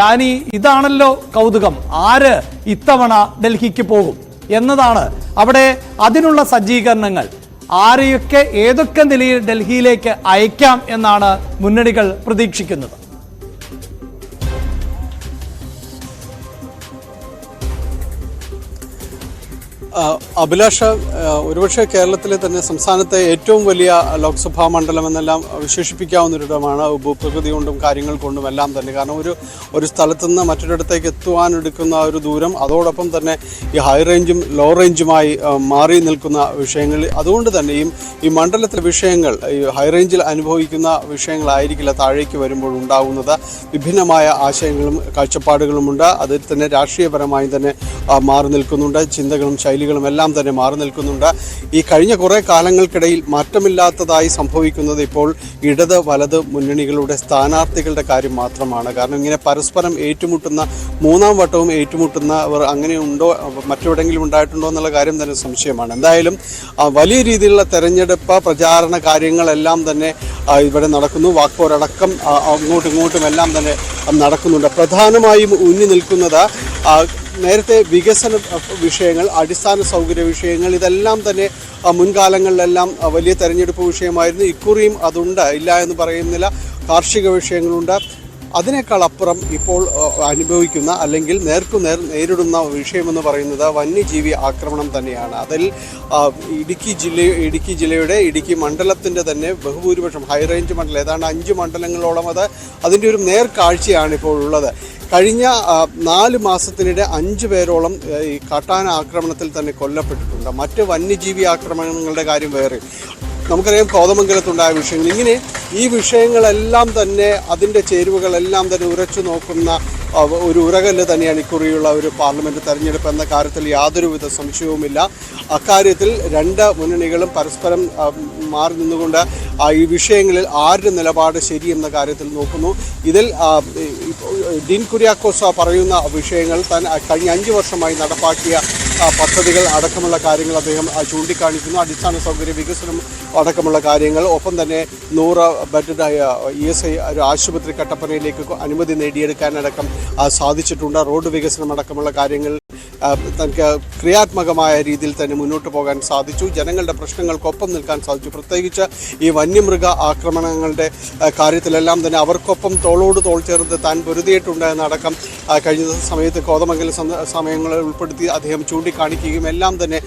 ഷാനി, ഇതാണല്ലോ കൗതുകം. ആര് ഇത്തവണ ഡൽഹിക്ക് പോകും എന്നതാണ്. അവിടെ അതിനുള്ള സജ്ജീകരണങ്ങൾ ആരെയൊക്കെ ഏതൊക്കെ നിലയിൽ ഡൽഹിയിലേക്ക് അയക്കാം എന്നാണ് മുന്നണികൾ പ്രതീക്ഷിക്കുന്നത്. അഭിലാഷ, ഒരുപക്ഷെ കേരളത്തിലെ തന്നെ സംസ്ഥാനത്തെ ഏറ്റവും വലിയ ലോക്സഭാ മണ്ഡലം എന്നെല്ലാം വിശേഷിപ്പിക്കാവുന്നൊരിടമാണ് ഭൂപ്രകൃതി കൊണ്ടും കാര്യങ്ങൾ കൊണ്ടും എല്ലാം തന്നെ. കാരണം ഒരു സ്ഥലത്തുനിന്ന് മറ്റൊരിടത്തേക്ക് എത്തുവാനെടുക്കുന്ന ഒരു ദൂരം, അതോടൊപ്പം തന്നെ ഈ ഹൈ റേഞ്ചും ലോ റേഞ്ചുമായി മാറി നിൽക്കുന്ന വിഷയങ്ങൾ, അതുകൊണ്ട് തന്നെ ഈ മണ്ഡലത്തിലെ വിഷയങ്ങൾ ഈ ഹൈ റേഞ്ചിൽ അനുഭവിക്കുന്ന വിഷയങ്ങളായിരിക്കില്ല താഴേക്ക് വരുമ്പോൾ ഉണ്ടാകുന്നത്. വിഭിന്നമായ ആശയങ്ങളും കാഴ്ചപ്പാടുകളുമുണ്ട്. അതിൽ തന്നെ രാഷ്ട്രീയപരമായി തന്നെ മാറി നിൽക്കുന്നുണ്ട്. ചിന്തകളും ശൈലികളും എല്ലാം തന്നെ മാറി നിൽക്കുന്നുണ്ട്. ഈ കഴിഞ്ഞ കുറേ കാലങ്ങൾക്കിടയിൽ മാറ്റമില്ലാത്തതായി സംഭവിക്കുന്നത് ഇപ്പോൾ ഇടത് വലത് മുന്നണികളുടെ സ്ഥാനാർത്ഥികളുടെ കാര്യം മാത്രമാണ്. കാരണം ഇങ്ങനെ പരസ്പരം ഏറ്റുമുട്ടുന്ന, മൂന്നാം വട്ടവും ഏറ്റുമുട്ടുന്നവർ അങ്ങനെ ഉണ്ടോ, മറ്റെവിടെയെങ്കിലും ഉണ്ടായിട്ടുണ്ടോ എന്നുള്ള കാര്യം തന്നെ സംശയമാണ്. എന്തായാലും വലിയ രീതിയിലുള്ള തെരഞ്ഞെടുപ്പ് പ്രചാരണ കാര്യങ്ങളെല്ലാം തന്നെ ഇവിടെ നടക്കുന്നു. വാക്പോരടക്കം അങ്ങോട്ടും ഇങ്ങോട്ടും എല്ലാം തന്നെ നടക്കുന്നുണ്ട്. പ്രധാനമായും ഊന്നി നിൽക്കുന്നത് നേരത്തെ വികസന വിഷയങ്ങൾ, അടിസ്ഥാന സൗകര്യ വിഷയങ്ങൾ, ഇതെല്ലാം തന്നെ മുൻകാലങ്ങളിലെല്ലാം വലിയ തെരഞ്ഞെടുപ്പ് വിഷയമായിരുന്നു. ഇക്കുറിയും അതുണ്ട്, ഇല്ല എന്ന് പറയുന്നില്ല. കാർഷിക വിഷയങ്ങളുണ്ട്. അതിനേക്കാൾ അപ്പുറം ഇപ്പോൾ അനുഭവിക്കുന്ന അല്ലെങ്കിൽ നേർക്കുനേർ നേരിടുന്ന വിഷയമെന്ന് പറയുന്നത് വന്യജീവി ആക്രമണം തന്നെയാണ്. അതിൽ ഇടുക്കി ജില്ലയുടെ ഇടുക്കി മണ്ഡലത്തിൻ്റെ തന്നെ ബഹുഭൂരിപക്ഷം ഹൈ റേഞ്ച് മണ്ഡലം, ഏതാണ്ട് 5 മണ്ഡലങ്ങളോളം അതിൻ്റെ ഒരു നേർക്കാഴ്ചയാണ് ഇപ്പോൾ ഉള്ളത്. കഴിഞ്ഞ 4 മാസത്തിനിടെ 5 പേരോളം ഈ കാട്ടാന ആക്രമണത്തിൽ തന്നെ കൊല്ലപ്പെട്ടിട്ടുണ്ട്. മറ്റ് വന്യജീവി ആക്രമണങ്ങളുടെ കാര്യം വേറെ. നമുക്കറിയാം കോതമംഗലത്തുണ്ടായ വിഷയങ്ങൾ. ഇങ്ങനെ ഈ വിഷയങ്ങളെല്ലാം തന്നെ അതിൻ്റെ ചേരുവകളെല്ലാം തന്നെ ഉരച്ചു നോക്കുന്ന ഒരു ഉരകല്ല് തന്നെയാണ് ഇക്കുറിയുള്ള ഒരു പാർലമെൻറ്റ് തെരഞ്ഞെടുപ്പ് എന്ന കാര്യത്തിൽ യാതൊരുവിധ സംശയവുമില്ല. അക്കാര്യത്തിൽ 2 മുന്നണികളും പരസ്പരം മാറി നിന്നുകൊണ്ട് ഈ വിഷയങ്ങളിൽ ആരുടെ നിലപാട് ശരിയെന്ന കാര്യത്തിൽ നോക്കുന്നു. ഇതിൽ ഡീൻ കുര്യാക്കോസ് പറയുന്ന വിഷയങ്ങൾ കഴിഞ്ഞ 5 വർഷമായി നടപ്പാക്കിയ പദ്ധതികൾ അടക്കമുള്ള കാര്യങ്ങൾ അദ്ദേഹം ചൂണ്ടിക്കാണിക്കുന്നു. അടിസ്ഥാന സൗകര്യ വികസനം അടക്കമുള്ള കാര്യങ്ങൾ, ഒപ്പം തന്നെ 100 ബെഡായ ESI ഒരു ആശുപത്രി കട്ടപ്പനയിലേക്ക് അനുമതി നേടിയെടുക്കാനടക്കം സാധിച്ചിട്ടുണ്ട്. റോഡ് വികസനം അടക്കമുള്ള കാര്യങ്ങൾ തനിക്ക് ക്രിയാത്മകമായ രീതിയിൽ തന്നെ മുന്നോട്ട് പോകാൻ സാധിച്ചു. ജനങ്ങളുടെ പ്രശ്നങ്ങൾക്കൊപ്പം നിൽക്കാൻ സാധിച്ചു. പ്രത്യേകിച്ച് ഈ വന്യമൃഗ ആക്രമണങ്ങളുടെ കാര്യത്തിലെല്ലാം തന്നെ അവർക്കൊപ്പം തോളോട് തോൾ ചേർത്ത് താൻ പൊരുതിയിട്ടുണ്ട് എന്നടക്കം കഴിഞ്ഞ സമയത്ത് കോതമംഗലം സമയങ്ങളിൽ ഉൾപ്പെടുത്തി അദ്ദേഹം ചൂണ്ടിക്കാണിക്കുകയും എല്ലാം തന്നെ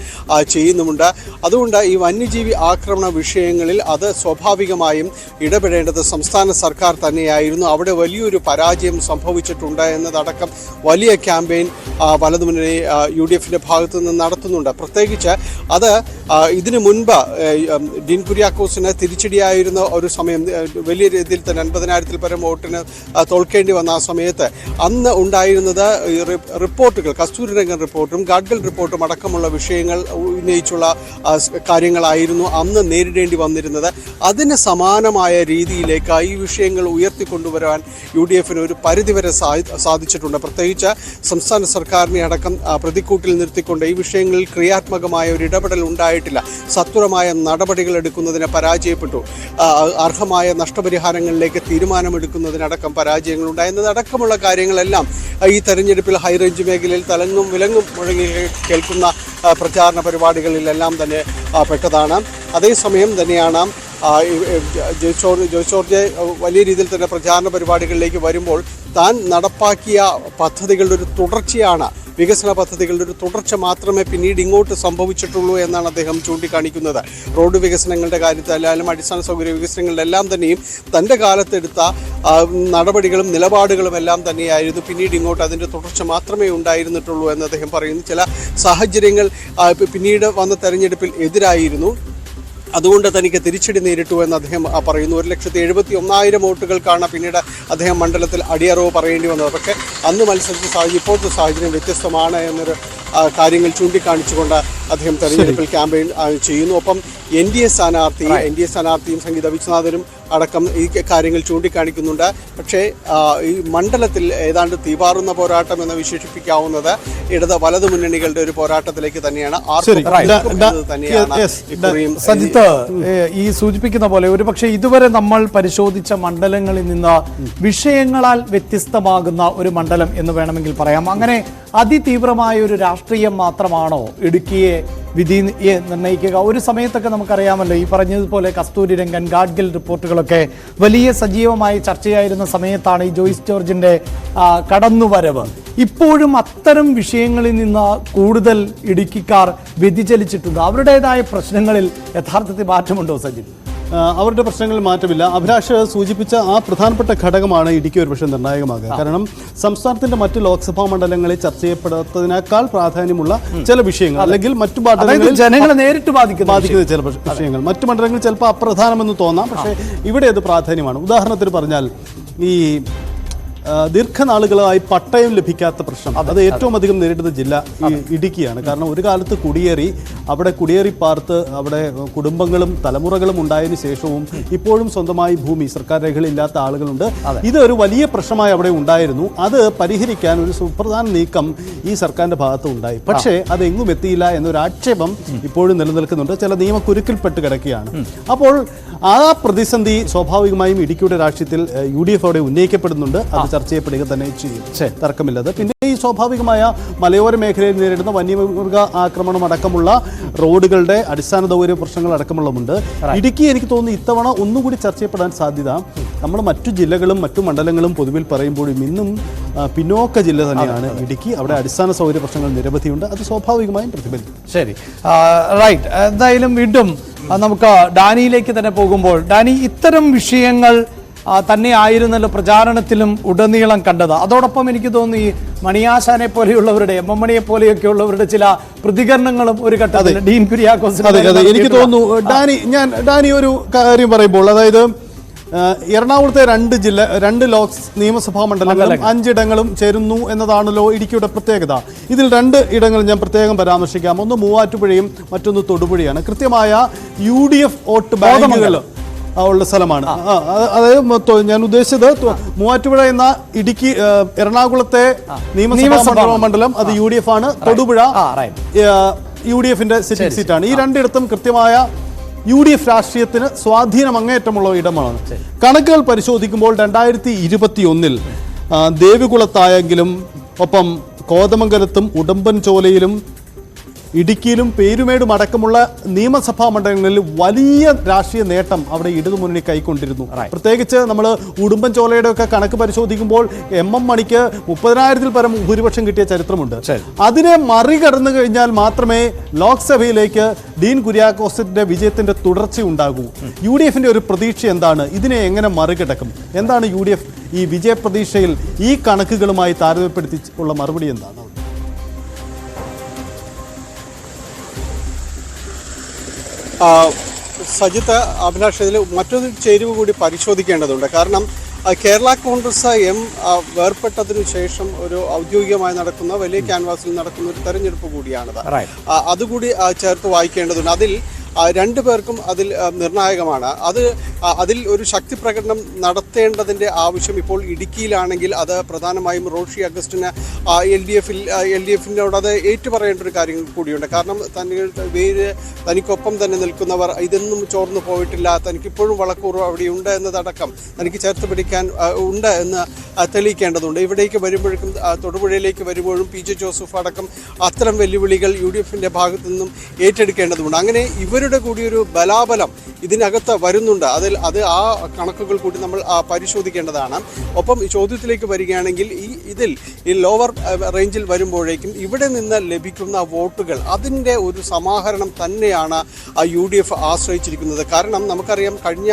ചെയ്യുന്നുമുണ്ട്. അതുകൊണ്ട് ഈ വന്യജീവി ആക്രമണ വിഷയങ്ങളിൽ അത് സ്വാഭാവികമായും ഇടപെടേണ്ടത് സംസ്ഥാന സർക്കാർ തന്നെയായിരുന്നു. അവിടെ വലിയൊരു പരാജയം സംഭവിച്ചിട്ടുണ്ട് എന്നതടക്കം വലിയ ക്യാമ്പയിൻ വലതുമുന്നണി UDFിൻ്റെ ഭാഗത്തു നിന്ന് നടത്തുന്നുണ്ട്. പ്രത്യേകിച്ച് അത് ഇതിനു മുൻപ് ഡീൻ കുര്യാക്കോസിന് തിരിച്ചടിയായിരുന്ന ഒരു സമയം, വലിയ രീതിയിൽ തന്നെ 50,000-ൽ പരം വോട്ടിന് തോൽക്കേണ്ടി വന്ന ആ സമയത്ത് അന്ന് ഉണ്ടായിരുന്നത് റിപ്പോർട്ടുകൾ, കസ്തൂരിരംഗൻ റിപ്പോർട്ടും ഗാഡ്ഗിൽ റിപ്പോർട്ടും അടക്കമുള്ള വിഷയങ്ങൾ ഉന്നയിച്ചുള്ള കാര്യങ്ങളായിരുന്നു അന്ന് നേരിടേണ്ടി വന്നിരുന്നത്. അതിന് സമാനമായ രീതിയിലേക്ക് ഈ വിഷയങ്ങൾ ഉയർത്തിക്കൊണ്ടുവരാൻ UDFിന് ഒരു പരിധിവരെ സാധിച്ചിട്ടുണ്ട്. പ്രത്യേകിച്ച് സംസ്ഥാന സർക്കാരിനെ അടക്കം പ്രതിക്കൂട്ടിൽ നിർത്തിക്കൊണ്ട് ഈ വിഷയങ്ങളിൽ ക്രിയാത്മകമായ ഒരു ഇടപെടൽ ഉണ്ടായിട്ടില്ല. സത്വരമായ നടപടികൾ എടുക്കുന്നതിന് പരാജയപ്പെട്ടു. അർഹമായ നഷ്ടപരിഹാരങ്ങളിലേക്ക് തീരുമാനമെടുക്കുന്നതിനടക്കം പരാജയങ്ങളുണ്ടായെന്നതടക്കമുള്ള കാര്യങ്ങളെല്ലാം ഈ തെരഞ്ഞെടുപ്പിൽ ഹൈറേഞ്ച് മേഖലയിൽ തലങ്ങും വിലങ്ങും മുഴങ്ങി കേൾക്കുന്ന പ്രചാരണ പരിപാടികളിലെല്ലാം തന്നെ പെട്ടതാണ്. അതേസമയം തന്നെയാണ് ജോർജ് വലിയ രീതിയിൽ തന്നെ പ്രചാരണ പരിപാടികളിലേക്ക് വരുമ്പോൾ താൻ നടപ്പാക്കിയ പദ്ധതികളുടെ ഒരു തുടർച്ചയാണ്, വികസന പദ്ധതികളുടെ ഒരു തുടർച്ച മാത്രമേ പിന്നീട് ഇങ്ങോട്ട് സംഭവിച്ചിട്ടുള്ളൂ എന്നാണ് അദ്ദേഹം ചൂണ്ടിക്കാണിക്കുന്നത്. റോഡ് വികസനങ്ങളുടെ കാര്യത്തിലായാലും അടിസ്ഥാന സൗകര്യ വികസനങ്ങളുടെ എല്ലാം തന്നെയും തൻ്റെ കാലത്തെടുത്ത നടപടികളും നിലപാടുകളും എല്ലാം തന്നെയായിരുന്നു. പിന്നീട് ഇങ്ങോട്ട് അതിൻ്റെ തുടർച്ച മാത്രമേ ഉണ്ടായിരുന്നിട്ടുള്ളൂ എന്ന് അദ്ദേഹം പറയുന്നു. ചില സാഹചര്യങ്ങൾ പിന്നീട് വന്ന തെരഞ്ഞെടുപ്പിൽ എതിരായിരുന്നു. അതുകൊണ്ട് തനിക്ക് തിരിച്ചടി നേരിട്ടു എന്ന് അദ്ദേഹം പറയുന്നു. 1,71,000 വോട്ടുകൾക്കാണ് പിന്നീട് അദ്ദേഹം മണ്ഡലത്തിൽ അടിയറവ് പറയേണ്ടി വന്നത്. പക്ഷേ അന്ന് മത്സരിച്ച ഇപ്പോഴത്തെ സാഹചര്യം വ്യത്യസ്തമാണ് എന്നൊരു കാര്യങ്ങൾ ചൂണ്ടിക്കാണിച്ചുകൊണ്ട് അദ്ദേഹം തെരഞ്ഞെടുപ്പിൽ ക്യാമ്പയിൻ ചെയ്യുന്നു. ഒപ്പം NDA സ്ഥാനാർത്ഥിയും സംഗീത വിശ്വനാഥനും അടക്കം ഈ കാര്യങ്ങൾ ചൂണ്ടിക്കാണിക്കുന്നുണ്ട്. പക്ഷേ ഈ മണ്ഡലത്തിൽ ഏതാണ്ട് തീപാറുന്ന പോരാട്ടം എന്ന് വിശേഷിപ്പിക്കാവുന്നത് വലതു മുന്നണികളുടെ ഒരു പോരാട്ടത്തിലേക്ക് തന്നെയാണ്. സജിത്ത് ഈ സൂചിപ്പിക്കുന്ന പോലെ ഒരുപക്ഷെ ഇതുവരെ നമ്മൾ പരിശോധിച്ച മണ്ഡലങ്ങളിൽ നിന്ന് വിഷയങ്ങളാൽ വ്യത്യസ്തമാകുന്ന ഒരു മണ്ഡലം എന്ന് വേണമെങ്കിൽ പറയാം. അങ്ങനെ അതിതീവ്രമായ ഒരു രാഷ്ട്രീയം മാത്രമാണോ ഇടുക്കിയെ വിധി നിർണ്ണയിക്കുക? ഒരു സമയത്തൊക്കെ നമുക്കറിയാമല്ലോ, ഈ പറഞ്ഞതുപോലെ കസ്തൂരി രംഗൻ, ഗാഡ്ഗിൽ റിപ്പോർട്ടുകളൊക്കെ വലിയ സജീവമായി ചർച്ചയായിരുന്ന സമയത്താണ് ഈ ജോയ്സ് ജോർജിന്റെ കടന്നുവരവ്. ഇപ്പോഴും അത്തരം വിഷയങ്ങളിൽ നിന്ന് കൂടുതൽ ഇടുക്കിക്കാർ വ്യതിചലിച്ചിട്ടുണ്ട്. അവരുടേതായ പ്രശ്നങ്ങളിൽ യഥാർത്ഥത്തിൽ മാറ്റമുണ്ടോ സജിൻ? അവരുടെ പ്രശ്നങ്ങളിൽ മാറ്റമില്ല. അഭിലാഷ് സൂചിപ്പിച്ച ആ പ്രധാനപ്പെട്ട ഘടകമാണ് ഇടുക്കി ഒരുപക്ഷെ നിർണായകമാകുക. കാരണം സംസ്ഥാനത്തിന്റെ മറ്റ് ലോക്സഭാ മണ്ഡലങ്ങളിൽ ചർച്ച ചെയ്യപ്പെടാത്തതിനേക്കാൾ പ്രാധാന്യമുള്ള ചില വിഷയങ്ങൾ, അല്ലെങ്കിൽ മറ്റു മണ്ഡലങ്ങളിൽ ജനങ്ങളെ നേരിട്ട് ബാധിക്കുന്ന ചില വിഷയങ്ങൾ മറ്റു മണ്ഡലങ്ങളിൽ ചിലപ്പോൾ അപ്രധാനമെന്ന് തോന്നാം, പക്ഷേ ഇവിടെ അത് പ്രാധാന്യമാണ്. ഉദാഹരണത്തിന് പറഞ്ഞാൽ, ഈ ദീർഘനാളുകളായി പട്ടയം ലഭിക്കാത്ത പ്രശ്നം, അത് ഏറ്റവും അധികം നേരിടുന്ന ജില്ല ഇടുക്കിയാണ്. കാരണം ഒരു കാലത്ത് കുടിയേറി പാർത്ത് അവിടെ കുടുംബങ്ങളും തലമുറകളും ഉണ്ടായതിനു ശേഷവും ഇപ്പോഴും സ്വന്തമായി ഭൂമി സർക്കാർ രേഖകളില്ലാത്ത ആളുകളുണ്ട്. ഇത് ഒരു വലിയ പ്രശ്നമായി അവിടെ ഉണ്ടായിരുന്നു. അത് പരിഹരിക്കാൻ ഒരു സുപ്രധാന നീക്കം ഈ സർക്കാരിന്റെ ഭാഗത്ത് ഉണ്ടായി. പക്ഷേ അതെങ്ങും എത്തിയില്ല എന്നൊരു ആക്ഷേപം ഇപ്പോഴും നിലനിൽക്കുന്നുണ്ട്. ചില നിയമക്കുരുക്കിൽപ്പെട്ട് കിടക്കുകയാണ്. അപ്പോൾ ആ പ്രതിസന്ധി സ്വാഭാവികമായും ഇടുക്കിയുടെ രാഷ്ട്രീയത്തിൽ UDF അവിടെ ഉന്നയിക്കപ്പെടുന്നുണ്ട്. അത് ചർച്ച ചെയ്യപ്പെടുക തന്നെ ചെയ്യും, തർക്കമില്ലാതെ. പിന്നെ ഈ സ്വാഭാവികമായ മലയോര മേഖലയിൽ നേരിടുന്ന വന്യമൃഗ ആക്രമണം അടക്കമുള്ള റോഡുകളുടെ അടിസ്ഥാന സൗകര്യ പ്രശ്നങ്ങൾ അടക്കമുള്ളതുണ്ട്. ഇടുക്കി എനിക്ക് തോന്നുന്നു ഇത്തവണ ഒന്നുകൂടി ചർച്ച ചെയ്യപ്പെടാൻ സാധ്യത, നമ്മൾ മറ്റു ജില്ലകളും മറ്റു മണ്ഡലങ്ങളും പൊതുവിൽ പറയുമ്പോഴും ഇന്നും പിന്നോക്ക ജില്ല തന്നെയാണ് ഇടുക്കി. അവിടെ അടിസ്ഥാന സൗകര്യ പ്രശ്നങ്ങൾ നിരവധിയുണ്ട്. അത് സ്വാഭാവികമായും പ്രതിഫലിക്കും. ശരി, റൈറ്റ്. എന്തായാലും വീണ്ടും നമുക്ക് ഡാനിയിലേക്ക് തന്നെ പോകുമ്പോൾ, ഡാനി, ഇത്തരം വിഷയങ്ങൾ തന്നെ ആയിരുന്നല്ലോ പ്രചാരണത്തിലും ഉടനീളം കണ്ടത്. അതോടൊപ്പം എനിക്ക് തോന്നുന്നു ഈ മണിയാശാനെ പോലെയുള്ളവരുടെ, MM മണിയെ പോലെയൊക്കെ ഉള്ളവരുടെ ചില പ്രതികരണങ്ങളും ഒരു ഘട്ടത്തിൽ ഡീൻ കുര്യാക്കോസ്, എനിക്ക് തോന്നുന്നു ഡാനി ഒരു കാര്യം പറയുമ്പോൾ, അതായത് എറണാകുളത്തെ രണ്ട് നിയമസഭാ മണ്ഡലങ്ങളും 5 ഇടങ്ങളും ചേരുന്നു എന്നതാണല്ലോ ഇടുക്കിയുടെ പ്രത്യേകത. ഇതിൽ 2 ഇടങ്ങൾ ഞാൻ പ്രത്യേകം പരാമർശിക്കാം. ഒന്ന് മൂവാറ്റുപുഴയും മറ്റൊന്ന് തൊടുപുഴയാണ്. കൃത്യമായ UDF വോട്ട് ബാങ്കുകൾ ഉള്ള സ്ഥലമാണ്. അതായത് ഞാൻ ഉദ്ദേശിച്ചത് മൂവാറ്റുപുഴ എന്ന എറണാകുളത്തെ നിയമസഭാ മണ്ഡലം അത് UDF ആണ്. തൊടുപുഴ UDFന്റെ സിറ്റിംഗ് സീറ്റാണ്. ഈ 2 ഇടത്തും കൃത്യമായ UDF രാഷ്ട്രീയത്തിന് സ്വാധീനം അങ്ങേയറ്റമുള്ള ഇടമാണ്. കണക്കുകൾ പരിശോധിക്കുമ്പോൾ 2021 ദേവികുളത്തായെങ്കിലും ഒപ്പം കോതമംഗലത്തും ഉടമ്പൻചോലയിലും ഇടുക്കിയിലും പേരുമേടും അടക്കമുള്ള നിയമസഭാ മണ്ഡലങ്ങളിൽ വലിയ രാഷ്ട്രീയ നേട്ടം അവിടെ ഇടതുമുന്നണി കൈക്കൊണ്ടിരുന്നു. പ്രത്യേകിച്ച് നമ്മൾ ഉടുമ്പൻചോലയുടെ ഒക്കെ കണക്ക് പരിശോധിക്കുമ്പോൾ MM മണിക്ക് 30,000-ൽ പരം ഭൂരിപക്ഷം കിട്ടിയ ചരിത്രമുണ്ട്. അതിനെ മറികടന്നു കഴിഞ്ഞാൽ മാത്രമേ ലോക്സഭയിലേക്ക് ഡീൻ കുര്യാക്കോസിന്റെ വിജയത്തിന്റെ തുടർച്ച ഉണ്ടാകൂ. UDFന്റെ ഒരു പ്രതീക്ഷ എന്താണ്? ഇതിനെ എങ്ങനെ മറികടക്കും? എന്താണ് UDF ഈ വിജയപ്രതീക്ഷയിൽ ഈ കണക്കുകളുമായി താരതമ്യപ്പെടുത്തി ഉള്ള മറുപടി എന്താണ്? സജിത്ത്, അഭിലാഷ്, ഇതിൽ മറ്റൊരു ചേരുവ കൂടി പരിശോധിക്കേണ്ടതുണ്ട്. കാരണം കേരള കോൺഗ്രസ് വേർപെട്ടതിനു ശേഷം ഒരു ഔദ്യോഗികമായി നടക്കുന്ന വലിയ ക്യാൻവാസിൽ നടക്കുന്ന ഒരു തെരഞ്ഞെടുപ്പ് കൂടിയാണത്. അതുകൂടി ചേർത്ത് വായിക്കേണ്ടതുണ്ട്. അതിൽ 2 പേർക്കും അതിൽ നിർണായകമാണ്. അതിൽ ഒരു ശക്തി പ്രകടനം നടത്തേണ്ടതിൻ്റെ ആവശ്യം ഇപ്പോൾ ഇടുക്കിയിലാണെങ്കിൽ അത് പ്രധാനമായും റോഷി അഗസ്റ്റിന് LDFിനോട് അത് ഏറ്റുപറയേണ്ട ഒരു കാര്യം കൂടിയുണ്ട്. കാരണം തനിക്കൊപ്പം തന്നെ നിൽക്കുന്നവർ ഇതൊന്നും ചോർന്നു പോയിട്ടില്ല, തനിക്കിപ്പോഴും വളക്കൂറ് അവിടെയുണ്ട് എന്നതടക്കം തനിക്ക് ചേർത്ത് പിടിക്കാൻ ഉണ്ട് എന്ന് തെളിയിക്കേണ്ടതുണ്ട്. ഇവിടേക്ക് വരുമ്പോഴേക്കും തൊടുപുഴയിലേക്ക് വരുമ്പോഴും PJ ജോസഫ് അടക്കം അത്തരം വെല്ലുവിളികൾ UDFിൻ്റെ ഭാഗത്തു നിന്നും ഏറ്റെടുക്കേണ്ടതുണ്ട്. അങ്ങനെ ഇവരുടെ കൂടി ഒരു ബലാബലം ഇതിനകത്ത് വരുന്നുണ്ട്. അത് ആ കണക്കുകൾ കൂടി നമ്മൾ പരിശോധിക്കേണ്ടതാണ്. ഒപ്പം ഈ ചോദ്യത്തിലേക്ക് വരികയാണെങ്കിൽ ഈ ലോവർ റേഞ്ചിൽ വരുമ്പോഴേക്കും ഇവിടെ നിന്ന് ലഭിക്കുന്ന വോട്ടുകൾ അതിൻ്റെ ഒരു സമാഹരണം തന്നെയാണ് UDF ആശ്രയിച്ചിരിക്കുന്നത്. കാരണം നമുക്കറിയാം, കഴിഞ്ഞ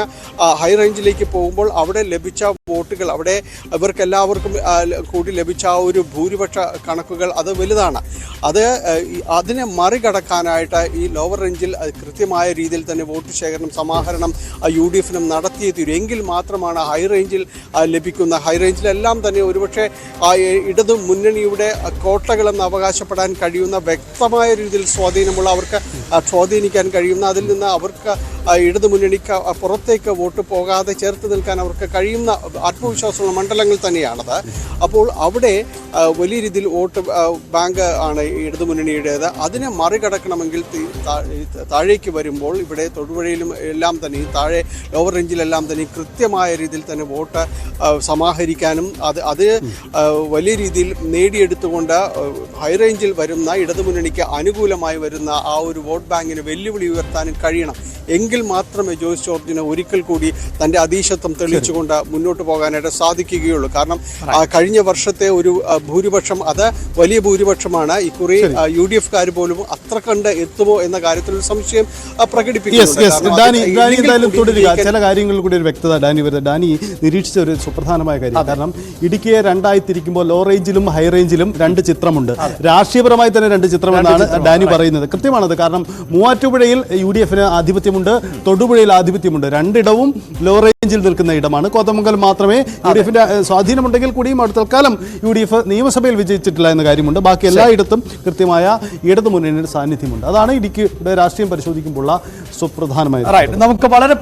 ഹൈ റേഞ്ചിലേക്ക് പോകുമ്പോൾ അവിടെ ലഭിച്ച വോട്ടുകൾ, അവിടെ ഇവർക്കെല്ലാവർക്കും കൂടി ലഭിച്ച ആ ഒരു ഭൂരിപക്ഷ കണക്കുകൾ അത് വലുതാണ്. അതിനെ മറികടക്കാനായിട്ട് ഈ ലോവർ റേഞ്ചിൽ കൃത്യമായ രീതിയിൽ തന്നെ വോട്ട് ശേഖരണം, സമാഹരണം UDF എഫിനും നടത്തിയേ തീരൂ. എങ്കിൽ മാത്രമാണ് ഹൈ റേഞ്ചിൽ ലഭിക്കുന്ന ഹൈ റേഞ്ചിലെല്ലാം തന്നെ ഒരുപക്ഷെ ഇടതു മുന്നണിയുടെ കോട്ടകളെന്ന് അവകാശപ്പെടാൻ കഴിയുന്ന വ്യക്തമായ രീതിയിൽ സ്വാധീനമുള്ള അവർക്ക് സ്വാധീനിക്കാൻ കഴിയുന്ന, അതിൽ നിന്ന് അവർക്ക് ഇടതു മുന്നണിക്ക് പുറത്തേക്ക് വോട്ട് പോകാതെ ചേർത്ത് നിൽക്കാൻ അവർക്ക് കഴിയുന്ന ആത്മവിശ്വാസമുള്ള മണ്ഡലങ്ങൾ തന്നെയാണത്. അപ്പോൾ അവിടെ വലിയ രീതിയിൽ വോട്ട് ബാങ്ക് ആണ് ഇടതു മുന്നണിയുടേത്. അതിനെ മറികടക്കണമെങ്കിൽ താഴേക്ക് വരുമ്പോൾ ഇവിടെ തൊടുപുഴയിലും എല്ലാം തന്നെ താഴെ ലോവർ റേഞ്ചിലെല്ലാം തന്നെ കൃത്യമായ രീതിയിൽ തന്നെ വോട്ട് സമാഹരിക്കാനും അത് വലിയ രീതിയിൽ നേടിയെടുത്തുകൊണ്ട് ഹൈ റേഞ്ചിൽ വരുന്ന ഇടതുമുന്നണിക്ക് അനുകൂലമായി വരുന്ന ആ ഒരു വോട്ട് ബാങ്കിന് വെല്ലുവിളി ഉയർത്താനും കഴിയണം. എങ്കിൽ മാത്രമേ ജോയ്സ് ജോർജിന് ഒരിക്കൽ കൂടി തൻ്റെ അതീശത്വം തെളിയിച്ചുകൊണ്ട് മുന്നോട്ട് പോകാനായിട്ട് സാധിക്കുകയുള്ളൂ. കാരണം കഴിഞ്ഞ വർഷത്തെ ഒരു ഭൂരിപക്ഷം അത് വലിയ ഭൂരിപക്ഷമാണ്. ഇക്കുറി UDF കാർ പോലും അത്ര കണ്ട് എത്തുമോ എന്ന കാര്യത്തിൽ ഒരു സംശയം പ്രകടിപ്പിക്കുന്നുണ്ട്. ചില കാര്യങ്ങളിൽ കൂടി ഒരു വ്യക്തത ഡാനി വരുന്നത്. ഡാനി നിരീക്ഷിച്ച ഒരു സുപ്രധാനമായ കാര്യം, കാരണം ഇടുക്കിയെ രണ്ടായി തിരിക്കുമ്പോൾ ലോ റേഞ്ചിലും ഹൈ റേഞ്ചിലും രണ്ട് ചിത്രമുണ്ട്. രാഷ്ട്രീയപരമായി തന്നെ രണ്ട് ചിത്രമെന്നാണ് ഡാനി പറയുന്നത്. കൃത്യമാണത്. കാരണം മൂവാറ്റുപുഴയിൽ UDF ആധിപത്യമുണ്ട്, തൊടുപുഴയിൽ ആധിപത്യമുണ്ട്. രണ്ടിടവും ലോ റേഞ്ചിൽ നിൽക്കുന്ന ഇടമാണ്. കോതമംഗലം മാത്രമേ UDF സ്വാധീനമുണ്ടെങ്കിൽ കൂടിയും തൽക്കാലം UDF നിയമസഭയിൽ വിജയിച്ചിട്ടില്ല എന്ന കാര്യമുണ്ട്. ബാക്കി എല്ലായിടത്തും കൃത്യമായ ഇടതു മുന്നണിയുടെ സാന്നിധ്യമുണ്ട്. അതാണ് ഇടുക്കിയുടെ രാഷ്ട്രീയം പരിശോധിക്കുമ്പോഴുള്ള സുപ്രധാനമായ നമുക്ക് വളരെ